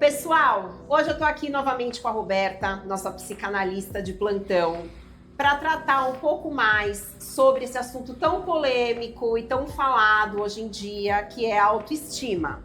Pessoal, hoje eu tô aqui novamente com a Roberta, nossa psicanalista de plantão, para tratar um pouco mais sobre esse assunto tão polêmico e tão falado hoje em dia, que é a autoestima.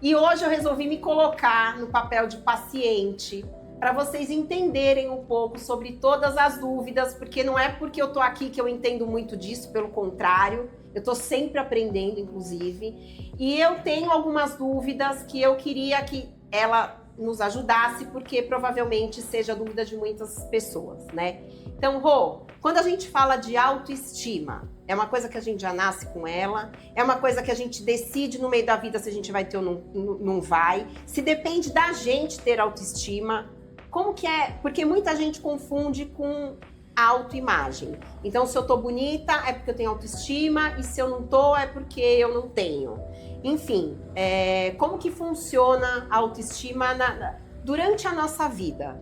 E hoje eu resolvi me colocar no papel de paciente, para vocês entenderem um pouco sobre todas as dúvidas, porque não é porque eu tô aqui que eu entendo muito disso, pelo contrário, eu tô sempre aprendendo, inclusive, e eu tenho algumas dúvidas que eu queria que ela nos ajudasse, porque provavelmente seja a dúvida de muitas pessoas, né? Então, Rô, quando a gente fala de autoestima, é uma coisa que a gente já nasce com ela, é uma coisa que a gente decide no meio da vida se a gente vai ter ou não vai, se depende da gente ter autoestima, como que é? Porque muita gente confunde com autoimagem. Então, se eu tô bonita, é porque eu tenho autoestima, e se eu não tô, é porque eu não tenho. Enfim, como que funciona a autoestima durante a nossa vida?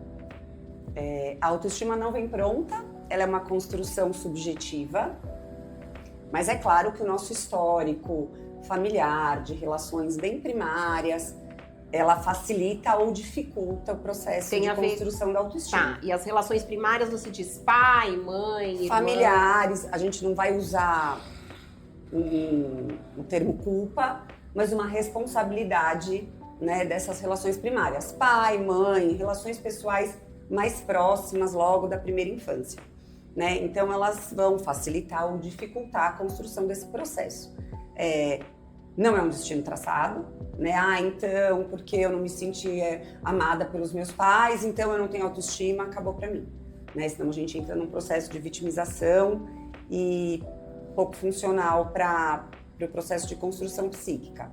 A autoestima não vem pronta, ela é uma construção subjetiva, mas é claro que o nosso histórico familiar, de relações bem primárias, ela facilita ou dificulta o processo de construção da autoestima. Tá, e as relações primárias você diz pai, mãe, familiares, irmã. A gente não vai usar o termo culpa, mas uma responsabilidade, né, dessas relações primárias. Pai, mãe, relações pessoais mais próximas logo da primeira infância, né? Então elas vão facilitar ou dificultar a construção desse processo. Não é um destino traçado, né? Então, porque eu não me senti amada pelos meus pais, então eu não tenho autoestima, acabou pra mim, né? Senão a gente entra num processo de vitimização e pouco funcional para o processo de construção psíquica.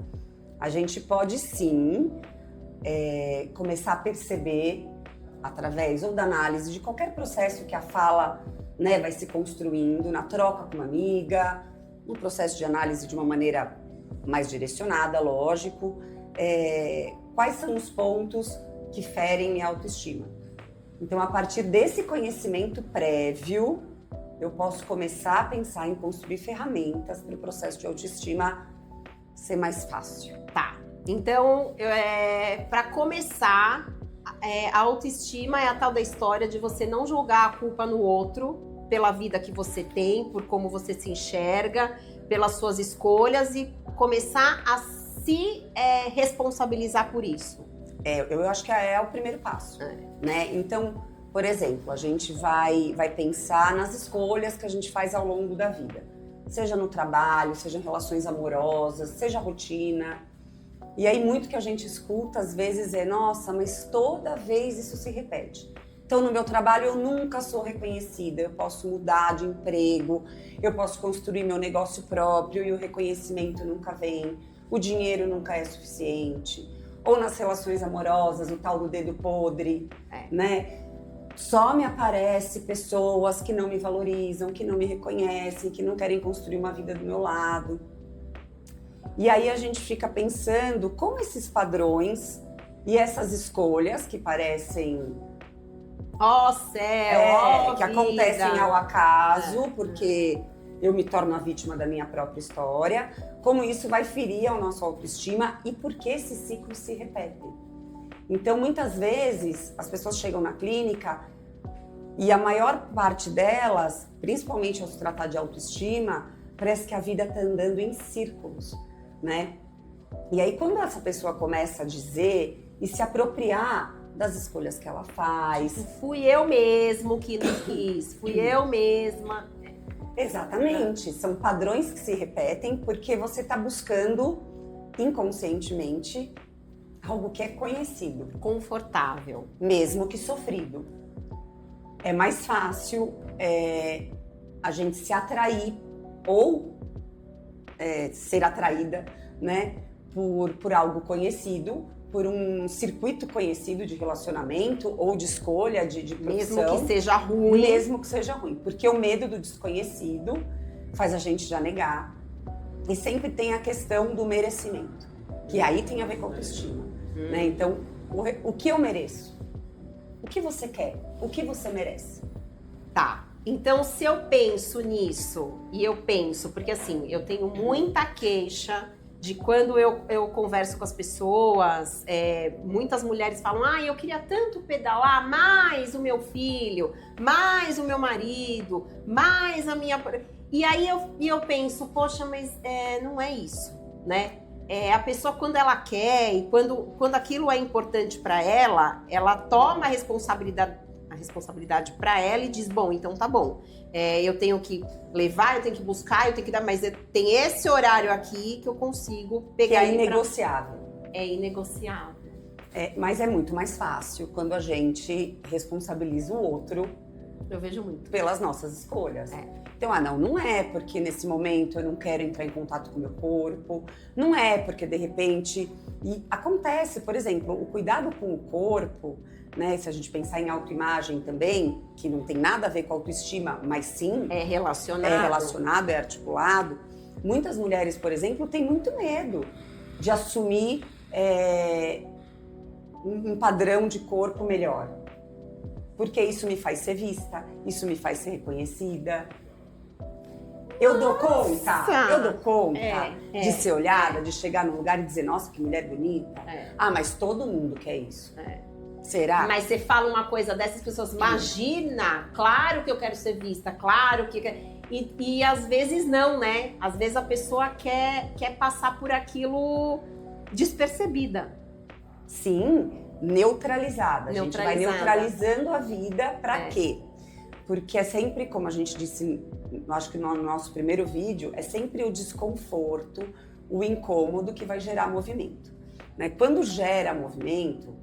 A gente pode sim começar a perceber, através ou da análise de qualquer processo que a fala, né, vai se construindo, na troca com uma amiga, no processo de análise de uma maneira mais direcionada, lógico, quais são os pontos que ferem minha autoestima. Então, a partir desse conhecimento prévio, eu posso começar a pensar em construir ferramentas para o processo de autoestima ser mais fácil. Tá, então, para começar, a autoestima é a tal da história de você não julgar a culpa no outro, pela vida que você tem, por como você se enxerga, pelas suas escolhas e começar a se responsabilizar por isso. Eu acho que é o primeiro passo, né? Então, por exemplo, a gente vai pensar nas escolhas que a gente faz ao longo da vida. Seja no trabalho, seja em relações amorosas, seja rotina. E aí muito que a gente escuta às vezes nossa, mas toda vez isso se repete. Então, no meu trabalho, eu nunca sou reconhecida, eu posso mudar de emprego, eu posso construir meu negócio próprio e o reconhecimento nunca vem, o dinheiro nunca é suficiente. Ou nas relações amorosas, o tal do dedo podre, né? Só me aparece pessoas que não me valorizam, que não me reconhecem, que não querem construir uma vida do meu lado. E aí a gente fica pensando como esses padrões e essas escolhas que parecem... céu, que acontecem ao acaso, porque eu me torno a vítima da minha própria história, como isso vai ferir a nossa autoestima e por que esses ciclos se repetem. Então, muitas vezes, as pessoas chegam na clínica e a maior parte delas, principalmente ao se tratar de autoestima, parece que a vida está andando em círculos, né? E aí, quando essa pessoa começa a dizer e se apropriar das escolhas que ela faz. Fui eu mesmo que não quis, fui eu mesma. Exatamente, são padrões que se repetem porque você está buscando inconscientemente algo que é conhecido. Confortável. Mesmo que sofrido. É mais fácil a gente se atrair ou ser atraída, né, por algo conhecido, por um circuito conhecido de relacionamento ou de escolha de profissão. Mesmo que seja ruim. Mesmo que seja ruim. Porque o medo do desconhecido faz a gente já negar. E sempre tem a questão do merecimento, que aí tem a ver com a autoestima. Né? Então, o que eu mereço? O que você quer? O que você merece? Tá. Então, se eu penso nisso, e eu penso, porque assim, eu tenho muita queixa de quando eu converso com as pessoas, muitas mulheres falam, eu queria tanto pedalar, mais o meu filho, mais o meu marido, mais a minha... E aí eu penso, poxa, mas não é isso, né? A pessoa, quando ela quer e quando aquilo é importante para ela toma a responsabilidade para ela e diz, bom, então tá bom. Eu tenho que levar, eu tenho que buscar, eu tenho que dar, mas tem esse horário aqui que eu consigo pegar. Que é inegociável. É inegociável. Mas é muito mais fácil quando a gente responsabiliza o outro. Eu vejo muito. Pelas nossas escolhas. Então, não é porque nesse momento eu não quero entrar em contato com o meu corpo, não é porque de repente... E acontece, por exemplo, o cuidado com o corpo, né? Se a gente pensar em autoimagem também, que não tem nada a ver com autoestima, mas sim... É relacionado, é articulado. Muitas mulheres, por exemplo, têm muito medo de assumir um padrão de corpo melhor. Porque isso me faz ser vista, isso me faz ser reconhecida. Eu dou conta de ser olhada, de chegar num lugar e dizer, nossa, que mulher bonita. Mas todo mundo quer isso. Será? Mas você fala uma coisa dessas pessoas, imagina, claro que eu quero ser vista, claro que... E às vezes não, né? Às vezes a pessoa quer passar por aquilo despercebida. Sim, neutralizada. A gente vai neutralizando a vida pra quê? Porque é sempre, como a gente disse, acho que no nosso primeiro vídeo, é sempre o desconforto, o incômodo que vai gerar movimento. Né? Quando gera movimento,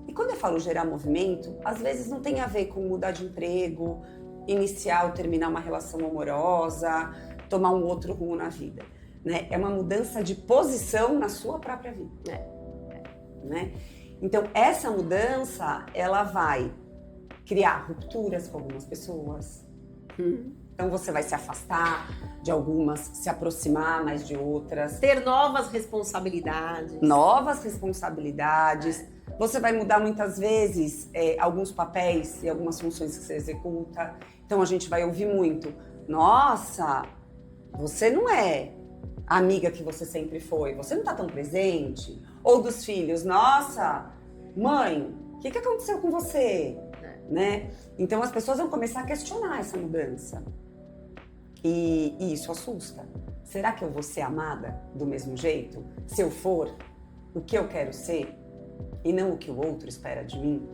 e quando eu falo gerar movimento, às vezes não tem a ver com mudar de emprego, iniciar ou terminar uma relação amorosa, tomar um outro rumo na vida. Né? É uma mudança de posição na sua própria vida. Né? Então, essa mudança, ela vai criar rupturas com algumas pessoas. Então, você vai se afastar de algumas, se aproximar mais de outras. Ter novas responsabilidades. Você vai mudar muitas vezes alguns papéis e algumas funções que você executa. Então, a gente vai ouvir muito. Nossa, você não é a amiga que você sempre foi. Você não está tão presente. Ou dos filhos. Nossa, mãe, o que aconteceu com você? Né? Então as pessoas vão começar a questionar essa mudança e isso assusta. Será que eu vou ser amada do mesmo jeito? Se eu for o que eu quero ser e não o que o outro espera de mim?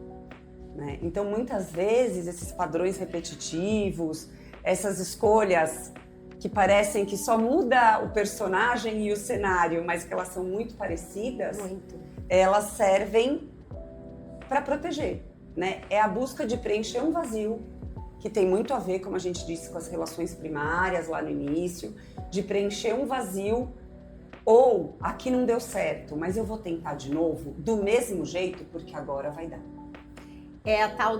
Né? Então muitas vezes esses padrões repetitivos, essas escolhas que parecem que só muda o personagem e o cenário, mas que elas são muito parecidas, elas servem para proteger. Né? É a busca de preencher um vazio, que tem muito a ver, como a gente disse, com as relações primárias lá no início, de preencher um vazio, ou aqui não deu certo, mas eu vou tentar de novo, do mesmo jeito, porque agora vai dar. É a tal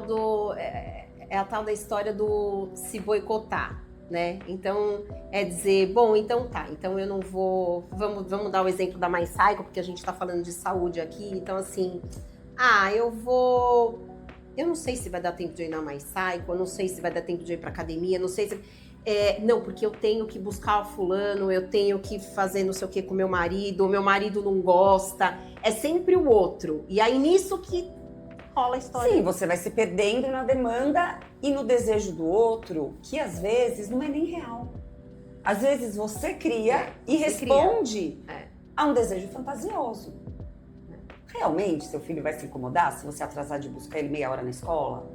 da história do se boicotar, né? Então, é dizer, bom, então tá, então eu não vou... Vamos dar o exemplo da MyCycle, porque a gente tá falando de saúde aqui, então assim... Eu não sei se vai dar tempo de ir na MyCycle, eu não sei se vai dar tempo de ir pra academia, não sei se... não, porque eu tenho que buscar o fulano, eu tenho que fazer não sei o que com o meu marido não gosta. É sempre o outro. E aí nisso que rola a história. Sim, você vai se perdendo na demanda e no desejo do outro, que às vezes não é nem real. Às vezes você cria e responde a um desejo fantasioso. Realmente, seu filho vai se incomodar se você atrasar de buscar ele meia hora na escola?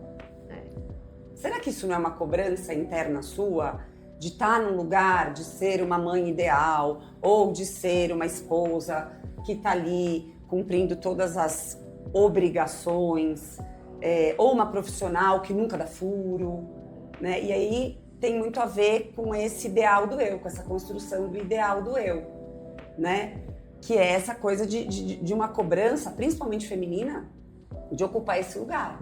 Será que isso não é uma cobrança interna sua de estar num lugar, de ser uma mãe ideal ou de ser uma esposa que está ali cumprindo todas as obrigações ou uma profissional que nunca dá furo, né? E aí tem muito a ver com esse ideal do eu, com essa construção do ideal do eu, né? Que é essa coisa de uma cobrança, principalmente feminina, de ocupar esse lugar.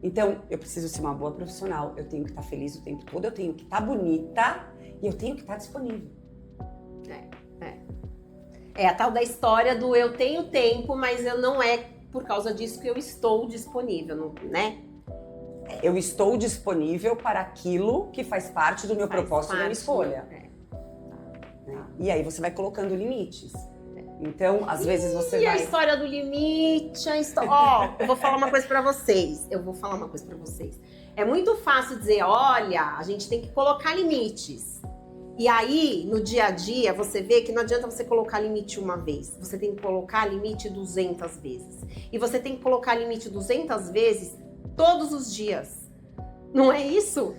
Então, eu preciso ser uma boa profissional, eu tenho que estar feliz o tempo todo, eu tenho que estar bonita e eu tenho que estar disponível. É a tal da história do eu tenho tempo, mas eu não é por causa disso que eu estou disponível, né? Eu estou disponível para aquilo que faz parte do meu propósito e da minha escolha. E aí você vai colocando limites. Então, às vezes você E a vai... história do limite, Ó, eu vou falar uma coisa pra vocês. É muito fácil dizer, olha, a gente tem que colocar limites. E aí, no dia a dia, você vê que não adianta você colocar limite uma vez. Você tem que colocar limite 200 vezes. E você tem que colocar limite 200 vezes todos os dias. Não é isso?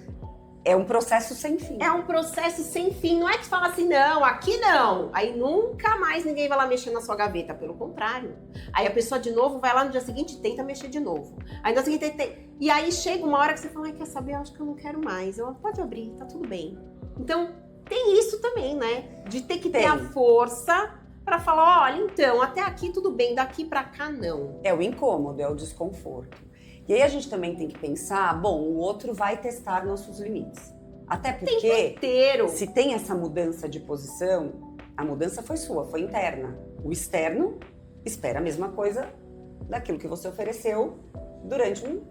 É um processo sem fim. É um processo sem fim. Não é que você fala assim, não, aqui não. Aí nunca mais ninguém vai lá mexer na sua gaveta. Pelo contrário. Aí a pessoa de novo vai lá no dia seguinte e tenta mexer de novo. Aí no dia seguinte tenta... E aí chega uma hora que você fala, ai, quer saber? Eu acho que eu não quero mais. Pode abrir, tá tudo bem. Então, tem isso também, né? De ter que ter a força pra falar, olha, então, até aqui tudo bem, daqui pra cá não. É o incômodo, é o desconforto. E aí a gente também tem que pensar, bom, o outro vai testar nossos limites. Até porque, se tem essa mudança de posição, a mudança foi sua, foi interna. O externo espera a mesma coisa daquilo que você ofereceu durante um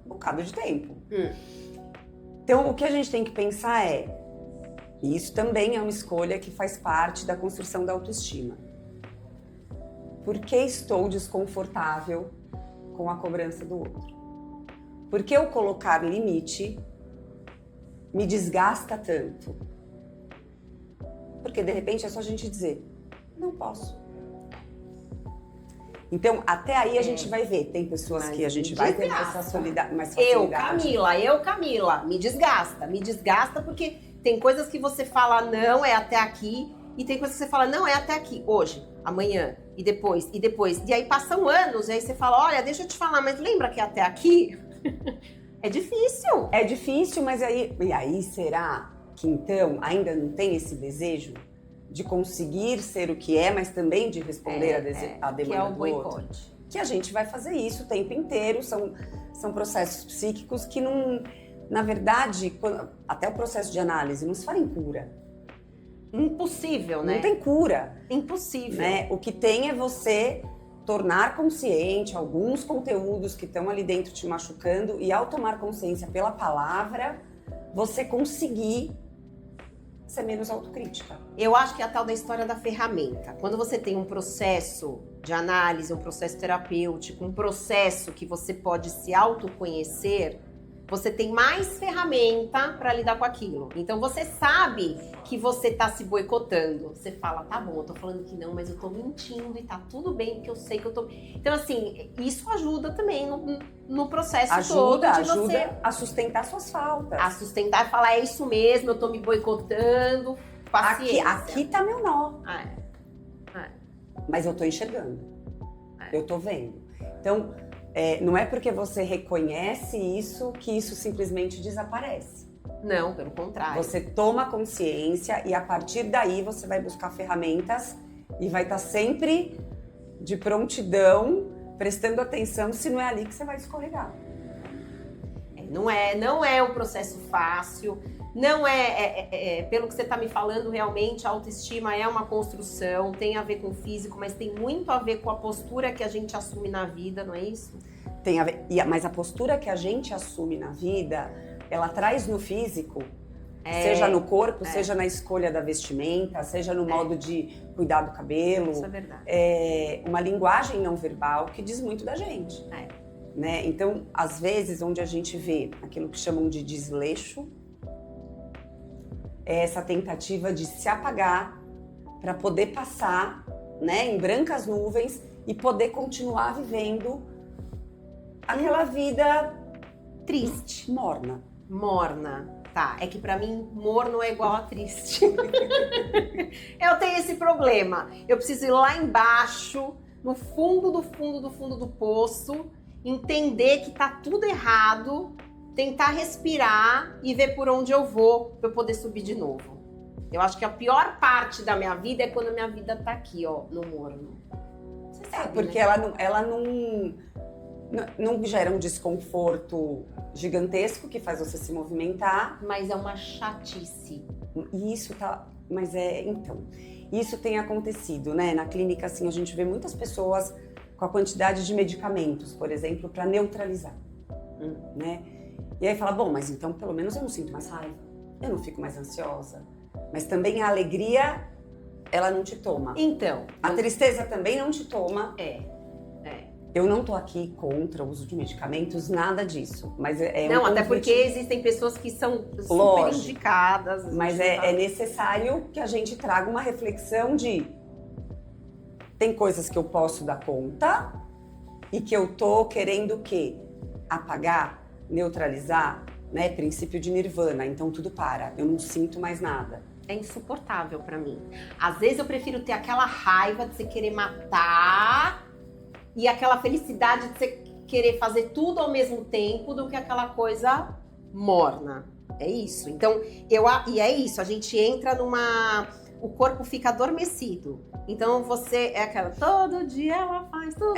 bocado de tempo. Então, o que a gente tem que pensar e isso também é uma escolha que faz parte da construção da autoestima. Por que estou desconfortável com a cobrança do outro? Por que eu colocar limite me desgasta tanto? Porque de repente é só a gente dizer, não posso. Então, até aí a gente vai ver. Tem pessoas que a gente vai ter mais facilidade. Eu, Camila, me desgasta porque tem coisas que você fala não, é até aqui, e tem coisas que você fala não, é até aqui, hoje, amanhã, e depois. E aí passam anos, e aí você fala, olha, deixa eu te falar, mas lembra que é até aqui? É difícil. É difícil, mas aí será que então ainda não tem esse desejo de conseguir ser o que é, mas também de responder a demanda que é o do boicote. outro? Que a gente vai fazer isso o tempo inteiro, são processos psíquicos que não... Na verdade, até o processo de análise não se fala em cura. Impossível, né? Não tem cura. Impossível. Né? O que tem é você tornar consciente alguns conteúdos que estão ali dentro te machucando e ao tomar consciência pela palavra, você conseguir ser menos autocrítica. Eu acho que é a tal da história da ferramenta. Quando você tem um processo de análise, um processo terapêutico, um processo que você pode se autoconhecer, você tem mais ferramenta para lidar com aquilo. Então você sabe que você tá se boicotando. Você fala, tá bom, eu tô falando que não, mas eu tô mentindo e tá tudo bem, porque eu sei que eu tô... Então assim, isso ajuda também no processo todo de você... Ajuda a sustentar suas faltas. A sustentar e falar, é isso mesmo, eu tô me boicotando, paciência. Aqui tá meu nó. É. Mas eu tô enxergando. Eu tô vendo. Então... não é porque você reconhece isso que isso simplesmente desaparece. Não, pelo contrário. Você toma consciência e a partir daí você vai buscar ferramentas e vai estar sempre de prontidão, prestando atenção se não é ali que você vai escorregar. Não é um processo fácil, não pelo que você está me falando, realmente a autoestima é uma construção, tem a ver com o físico, mas tem muito a ver com a postura que a gente assume na vida, não é isso? Tem a ver, mas a postura que a gente assume na vida, ela traz no físico, seja no corpo, seja na escolha da vestimenta, seja no modo de cuidar do cabelo. Isso é verdade. Uma linguagem não verbal que diz muito da gente. Né? Então, às vezes, onde a gente vê aquilo que chamam de desleixo, é essa tentativa de se apagar para poder passar, né, em brancas nuvens e poder continuar vivendo aquela vida triste, morna. Tá, é que pra mim morno é igual a triste. Eu tenho esse problema. Eu preciso ir lá embaixo, no fundo do poço, entender que tá tudo errado, tentar respirar e ver por onde eu vou pra eu poder subir de novo. Eu acho que a pior parte da minha vida é quando a minha vida tá aqui, ó, no morno. Você sabe, porque né? ela não gera um desconforto gigantesco que faz você se movimentar. Mas é uma chatice. E isso tá... Mas então... Isso tem acontecido, né? Na clínica, assim, a gente vê muitas pessoas com a quantidade de medicamentos, por exemplo, para neutralizar, né? E aí fala, bom, mas então pelo menos eu não sinto mais raiva, eu não fico mais ansiosa. Mas também a alegria ela não te toma. Então. A tristeza também não te toma. É. Eu não tô aqui contra o uso de medicamentos, nada disso. Mas não, até porque existem pessoas que são super indicadas. Mas é necessário que a gente traga uma reflexão de... Tem coisas que eu posso dar conta e que eu tô querendo o quê? Apagar, neutralizar, né? Princípio de Nirvana, então tudo para. Eu não sinto mais nada. É insuportável pra mim. Às vezes eu prefiro ter aquela raiva de você querer matar... E aquela felicidade de você querer fazer tudo ao mesmo tempo do que aquela coisa morna. É isso. Então, e é isso, a gente entra numa... O corpo fica adormecido. Então, você é aquela... Todo dia ela faz tudo.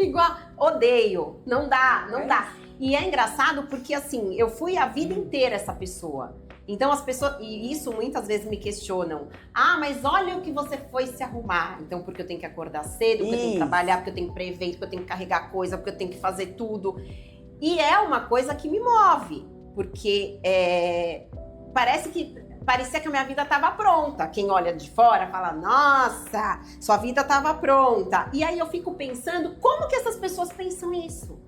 Igual. Odeio. Não dá, não dá. E é engraçado porque, assim, eu fui a vida inteira essa pessoa. Então as pessoas, e isso muitas vezes me questionam, mas olha o que você foi se arrumar. Então porque eu tenho que acordar cedo, porque eu tenho que trabalhar, porque eu tenho que ir para evento, porque eu tenho que carregar coisa, porque eu tenho que fazer tudo. E é uma coisa que me move, porque parecia que a minha vida estava pronta. Quem olha de fora fala, nossa, sua vida estava pronta. E aí eu fico pensando, como que essas pessoas pensam isso?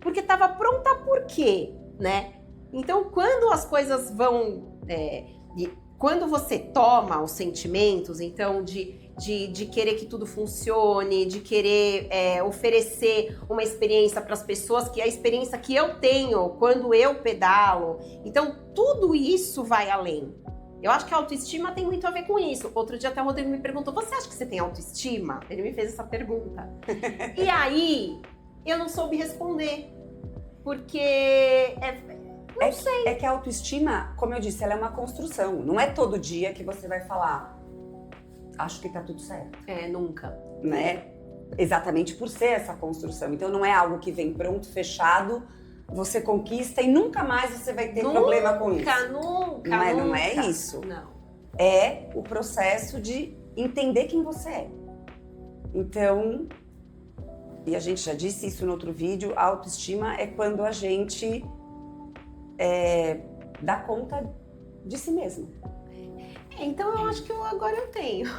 Porque estava pronta por quê, né? Então, quando as coisas vão... quando você toma os sentimentos, então, de querer que tudo funcione, de querer oferecer uma experiência para as pessoas, que é a experiência que eu tenho quando eu pedalo. Então, tudo isso vai além. Eu acho que a autoestima tem muito a ver com isso. Outro dia até o Rodrigo me perguntou, você acha que você tem autoestima? Ele me fez essa pergunta. E aí, eu não soube responder. Porque... Não sei. É que a autoestima, como eu disse, ela é uma construção. Não é todo dia que você vai falar, acho que tá tudo certo. Nunca. Né? Exatamente por ser essa construção. Então não é algo que vem pronto, fechado, você conquista e nunca mais você vai ter problema com isso. Nunca. Não é isso. Não. É o processo de entender quem você é. Então, e a gente já disse isso no outro vídeo, a autoestima é quando a gente... dá conta de si mesmo. Então eu acho que agora eu tenho.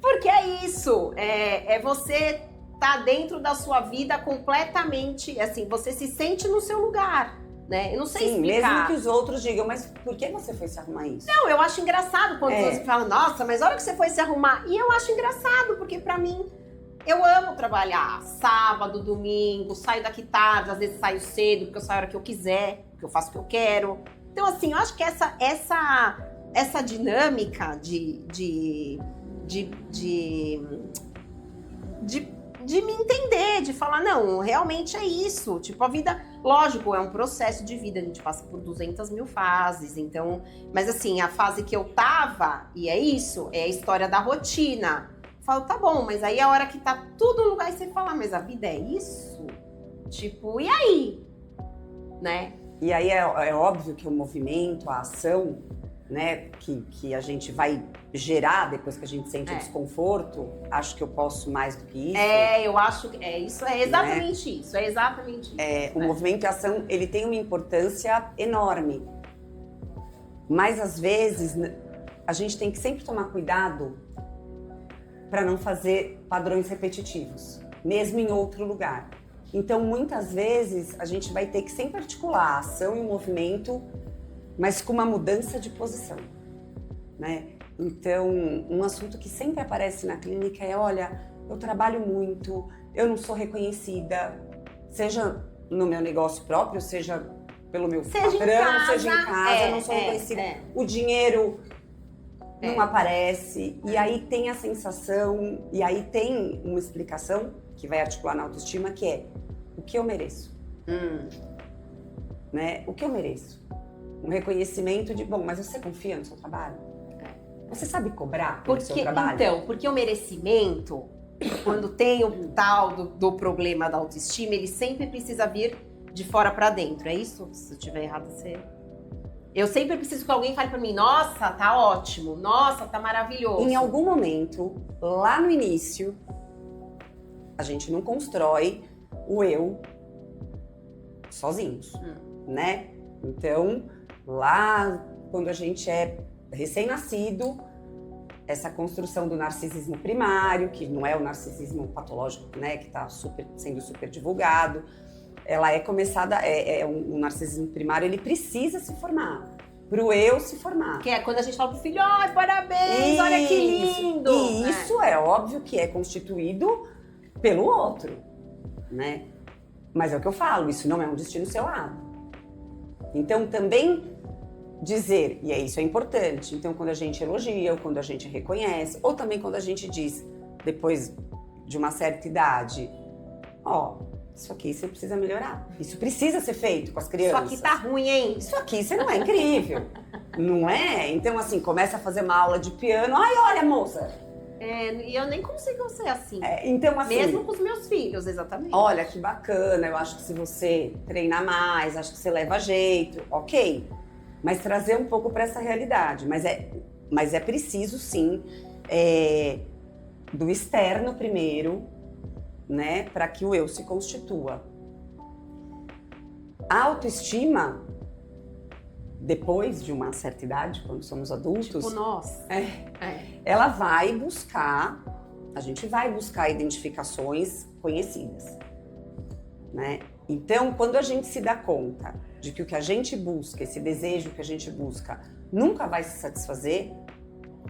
Porque é isso, você tá dentro da sua vida completamente, assim, você se sente no seu lugar, né? Eu não sei explicar. Mesmo que os outros digam, mas por que você foi se arrumar isso? Não, eu acho engraçado quando você fala, nossa, mas a hora que você foi se arrumar, e eu acho engraçado, porque pra mim, eu amo trabalhar sábado, domingo, saio daqui tarde, às vezes saio cedo, porque eu saio a hora que eu quiser, porque eu faço o que eu quero. Então, assim, eu acho que essa dinâmica de me entender, de falar, não, realmente é isso. Tipo, a vida, lógico, é um processo de vida, a gente passa por 200 mil fases, então... Mas, assim, a fase que eu tava, e é isso, é a história da rotina. Falo, tá bom, mas aí a hora que tá tudo no lugar e você fala, mas a vida é isso? Tipo, e aí? Né? E aí é óbvio que o movimento, a ação, né, que a gente vai gerar depois que a gente sente o desconforto, acho que eu posso mais do que isso. Eu acho que isso é exatamente, né? Isso, é exatamente isso. O movimento e a ação, ele tem uma importância enorme. Mas às vezes a gente tem que sempre tomar cuidado para não fazer padrões repetitivos, mesmo em outro lugar. Então, muitas vezes, a gente vai ter que sempre articular a ação e o movimento, mas com uma mudança de posição, né? Então, um assunto que sempre aparece na clínica é, olha, eu trabalho muito, eu não sou reconhecida, seja no meu negócio próprio, seja pelo meu patrão, seja em casa, eu não sou reconhecida. O dinheiro não aparece, e aí tem a sensação, e aí tem uma explicação que vai articular na autoestima, que é o que eu mereço. Né? O que eu mereço? Um reconhecimento de, bom, mas você confia no seu trabalho? Você sabe cobrar pelo seu trabalho? Então, porque o merecimento, quando tem o tal do problema da autoestima, ele sempre precisa vir de fora pra dentro, é isso? Se eu estiver errado, você... Eu sempre preciso que alguém fale pra mim, nossa, tá ótimo, nossa, tá maravilhoso. Em algum momento, lá no início, a gente não constrói o eu sozinhos, né? Então, lá quando a gente é recém-nascido, essa construção do narcisismo primário, que não é o narcisismo patológico, né, que está sendo super divulgado, ela é começada, um narcisismo primário, ele precisa se formar, para o eu se formar. Que é quando a gente fala pro filho, ai, parabéns, olha que lindo! E isso é óbvio que é constituído pelo outro, né? Mas é o que eu falo, isso não é um destino selado. Então também dizer, e isso é importante, então quando a gente elogia, ou quando a gente reconhece, ou também quando a gente diz, depois de uma certa idade, ó, isso aqui você precisa melhorar, isso precisa ser feito com as crianças. Isso aqui tá ruim, hein? Isso aqui você não é incrível, não é? Então assim, começa a fazer uma aula de piano, ai, olha moça! E eu nem consigo ser assim. Então, assim, mesmo com os meus filhos, exatamente. Olha que bacana, eu acho que se você treinar mais, acho que você leva jeito, ok. Mas trazer um pouco para essa realidade. Mas é preciso, sim, do externo primeiro, né, para que o eu se constitua. A autoestima, depois de uma certa idade, quando somos adultos... Tipo nós. Ela vai buscar, a gente vai buscar identificações conhecidas, né? Então, quando a gente se dá conta de que o que a gente busca, esse desejo que a gente busca, nunca vai se satisfazer,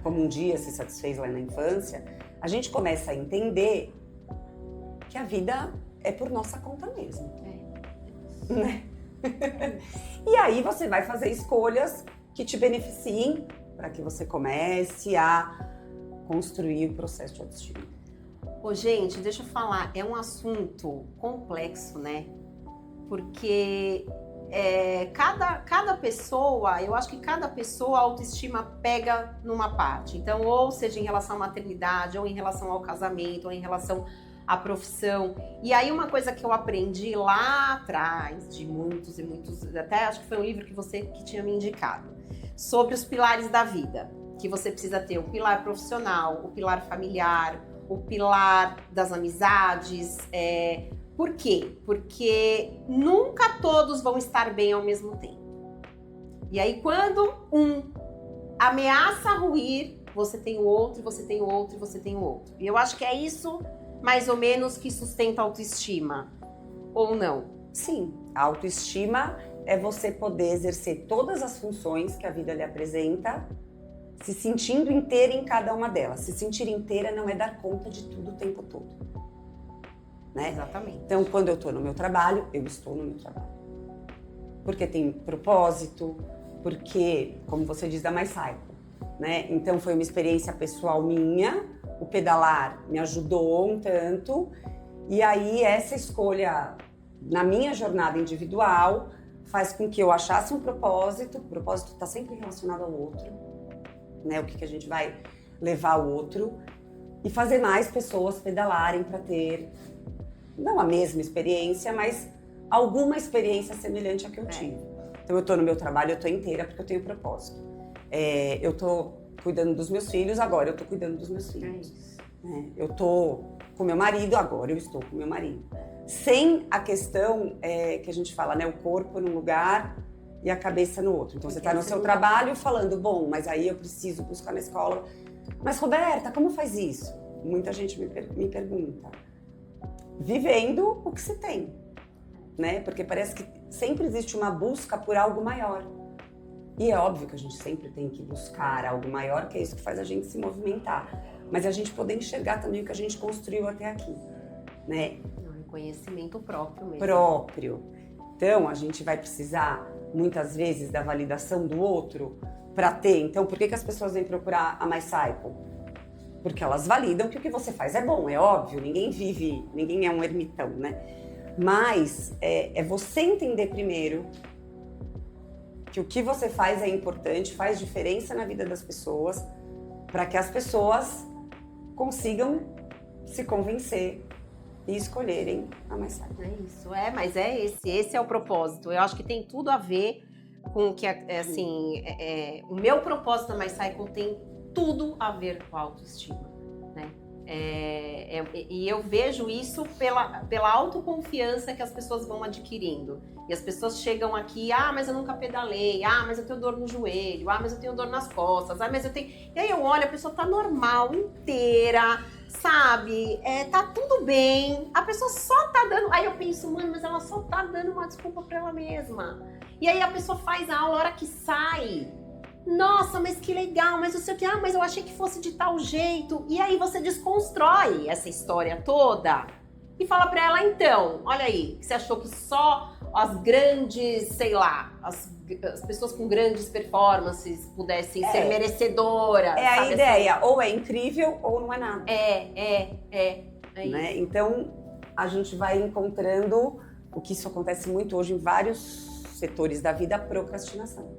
como um dia se satisfez lá na infância, a gente começa a entender que a vida é por nossa conta mesmo. Né? E aí você vai fazer escolhas que te beneficiem para que você comece a construir o processo de autoestima. Ô, gente, deixa eu falar, é um assunto complexo, né? Porque cada pessoa, eu acho que cada pessoa a autoestima pega numa parte. Então, ou seja em relação à maternidade, ou em relação ao casamento, ou em relação à profissão. E aí uma coisa que eu aprendi lá atrás, de muitos e muitos, até acho que foi um livro que tinha me indicado, sobre os pilares da vida. Que você precisa ter o pilar profissional, o pilar familiar, o pilar das amizades. Por quê? Porque nunca todos vão estar bem ao mesmo tempo. E aí, quando um ameaça ruir, você tem o outro, você tem o outro, você tem o outro. E eu acho que é isso, mais ou menos, que sustenta a autoestima. Ou não? Sim, a autoestima é você poder exercer todas as funções que a vida lhe apresenta, se sentindo inteira em cada uma delas. Se sentir inteira não é dar conta de tudo o tempo todo. Né? Exatamente. Então, quando eu estou no meu trabalho, eu estou no meu trabalho. Porque tem propósito, porque, como você diz, da MyCycle, né? Então, foi uma experiência pessoal minha, o pedalar me ajudou um tanto, e aí essa escolha na minha jornada individual faz com que eu achasse um propósito, o propósito está sempre relacionado ao outro, né? O que a gente vai levar ao outro, e fazer mais pessoas pedalarem para ter não a mesma experiência, mas alguma experiência semelhante à que eu tive. Então eu tô no meu trabalho, eu tô inteira porque eu tenho propósito. Eu tô cuidando dos meus filhos, agora eu tô cuidando dos meus filhos. Eu tô com meu marido, agora eu estou com meu marido. Sem a questão que a gente fala, né? O corpo num lugar e a cabeça no outro. Então você tá no seu trabalho falando, bom, mas aí eu preciso buscar na escola. Mas Roberta, como faz isso? Muita gente me pergunta. Vivendo o que se tem, né? Porque parece que sempre existe uma busca por algo maior. E é óbvio que a gente sempre tem que buscar algo maior, que é isso que faz a gente se movimentar. Mas a gente poder enxergar também o que a gente construiu até aqui, né? Um conhecimento próprio mesmo. Próprio. Então, a gente vai precisar, muitas vezes, da validação do outro para ter. Então, por que as pessoas vêm procurar a MyCycle? Porque elas validam que o que você faz é bom, é óbvio, ninguém é um ermitão, né? Mas é você entender primeiro que o que você faz é importante, faz diferença na vida das pessoas, para que as pessoas consigam se convencer e escolherem a MyCycle. É isso, mas esse é o propósito. Eu acho que tem tudo a ver com o que, o meu propósito na MyCycle tem tudo a ver com a autoestima, né? E eu vejo isso pela autoconfiança que as pessoas vão adquirindo. E as pessoas chegam aqui, mas eu nunca pedalei, mas eu tenho dor no joelho, mas eu tenho dor nas costas, mas eu tenho... E aí eu olho, a pessoa tá normal, inteira, sabe? Tá tudo bem, a pessoa só tá dando... Aí eu penso, mano, mas ela só tá dando uma desculpa pra ela mesma. E aí a pessoa faz a aula, a hora que sai... Nossa, mas que legal, mas não sei o que, mas eu achei que fosse de tal jeito. E aí você desconstrói essa história toda e fala pra ela, então, olha aí, que você achou que só as grandes, sei lá, as pessoas com grandes performances pudessem ser merecedoras. É a ideia, ou é incrível ou não é nada. Né? Então, a gente vai encontrando, o que isso acontece muito hoje em vários setores da vida, a procrastinação.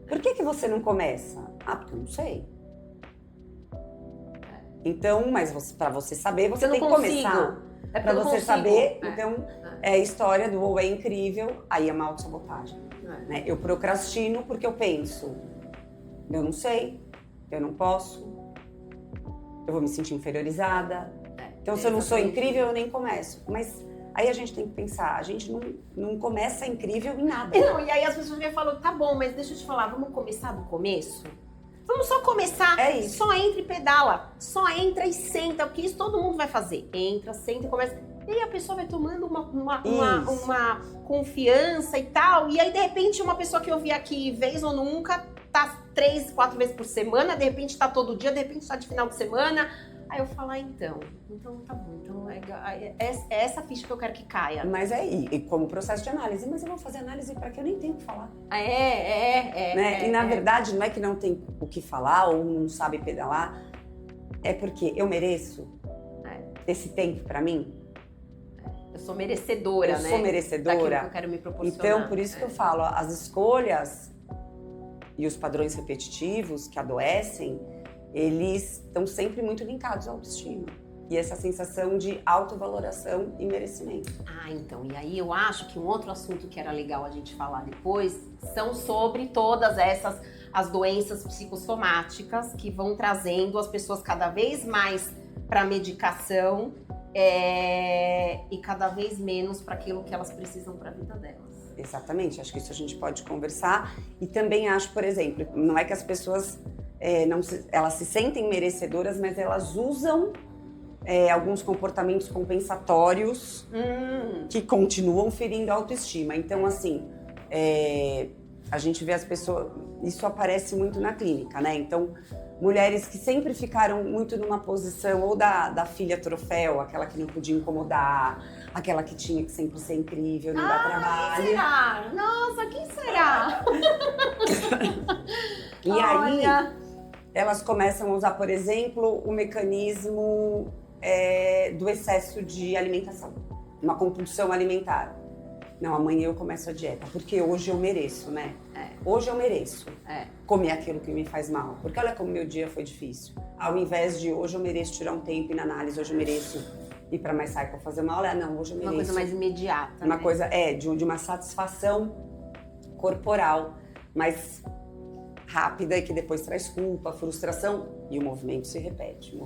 Por que você não começa? Porque eu não sei. Então, mas para você saber, você tem que começar. Para você saber, então, é a história do ou é incrível, aí é uma autossabotagem. Né? Eu procrastino porque eu penso, eu não sei, eu não posso, eu vou me sentir inferiorizada. Então, se eu não sou incrível, eu nem começo. Mas aí a gente tem que pensar, a gente não começa incrível em nada. Não, e aí as pessoas me falam, tá bom, mas deixa eu te falar, vamos começar do começo? Vamos só começar, só entra e pedala, só entra e senta, porque isso todo mundo vai fazer. Entra, senta e começa. E aí a pessoa vai tomando uma confiança e tal, e aí de repente uma pessoa que eu vi aqui vez ou nunca, tá 3, 4 vezes por semana, de repente tá todo dia, de repente tá de final de semana. Aí eu falo, então tá bom, então é essa ficha que eu quero que caia. Mas e como processo de análise, mas eu vou fazer análise para que eu nem tenho o que falar. Né? E na verdade não é que não tem o que falar ou não sabe pedalar, é porque eu mereço esse tempo para mim. Eu sou merecedora, né? Eu sou merecedora. Daquilo que eu quero me proporcionar. Então, por isso que eu falo, as escolhas e os padrões repetitivos que adoecem, eles estão sempre muito linkados à autoestima. E essa sensação de autovaloração e merecimento. Então, e aí eu acho que um outro assunto que era legal a gente falar depois são sobre todas as doenças psicossomáticas que vão trazendo as pessoas cada vez mais para a medicação e cada vez menos para aquilo que elas precisam para a vida delas. Exatamente, acho que isso a gente pode conversar. E também acho, por exemplo, não é que as pessoas... elas se sentem merecedoras, mas elas usam alguns comportamentos compensatórios que continuam ferindo a autoestima. Então, assim, a gente vê as pessoas... Isso aparece muito na clínica, né? Então, mulheres que sempre ficaram muito numa posição ou da filha troféu, aquela que não podia incomodar, aquela que tinha que sempre ser incrível, não dar trabalho. Quem será? Nossa, quem será? E aí... elas começam a usar, por exemplo, o mecanismo do excesso de alimentação, uma compulsão alimentar. Não, amanhã eu começo a dieta, porque hoje eu mereço, né? Hoje eu mereço comer aquilo que me faz mal, porque olha como meu dia foi difícil. Ao invés de hoje eu mereço tirar um tempo e ir na análise, hoje eu mereço ir pra mais cycle fazer uma aula, não, hoje eu mereço. Uma coisa mais imediata, uma coisa, de uma satisfação corporal, mais rápida e que depois traz culpa, frustração, e o movimento se repete,